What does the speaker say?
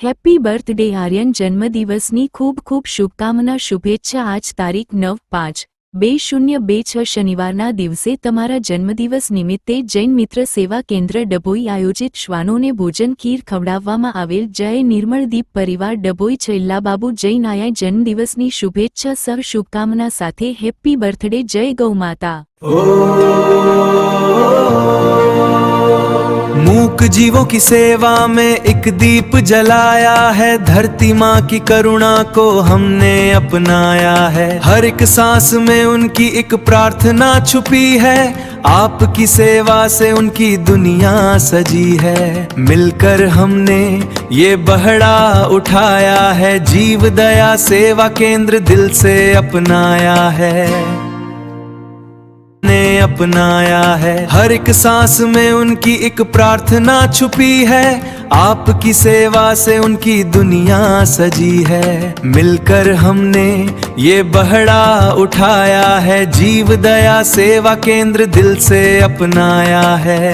Happy birthday Aryan, જન્મદિવસની ખૂબ ખૂબ શુભકામના, શુભેચ્છા। આજ તારીખ 9/5/2026 શનિવારના દિવસે તમારા જન્મદિવસ નિમિત્તે જૈન મિત્ર સેવા કેન્દ્ર ડભોઈ આયોજિત શ્વાનોને ભોજન ખીર ખવડાવવામાં આવેલ। જય નિર્મળદીપ પરિવાર ડભોઈ છેલ્લાબાબુ જૈન આયા જન્મદિવસની શુભેચ્છા સહ શુભકામના સાથે હેપી બર્થડે। જય ગૌ માતા। मूक जीवों की सेवा में एक दीप जलाया है, धरती माँ की करुणा को हमने अपनाया है। हर एक सांस में उनकी एक प्रार्थना छुपी है, आपकी सेवा से उनकी दुनिया सजी है। मिलकर हमने ये बहड़ा उठाया है, जीव दया सेवा केंद्र दिल से अपनाया है, ने अपनाया है। हर एक सांस में उनकी एक प्रार्थना छुपी है, आपकी सेवा से उनकी दुनिया सजी है। मिलकर हमने ये बहड़ा उठाया है, जीव दया सेवा केंद्र दिल से अपनाया है।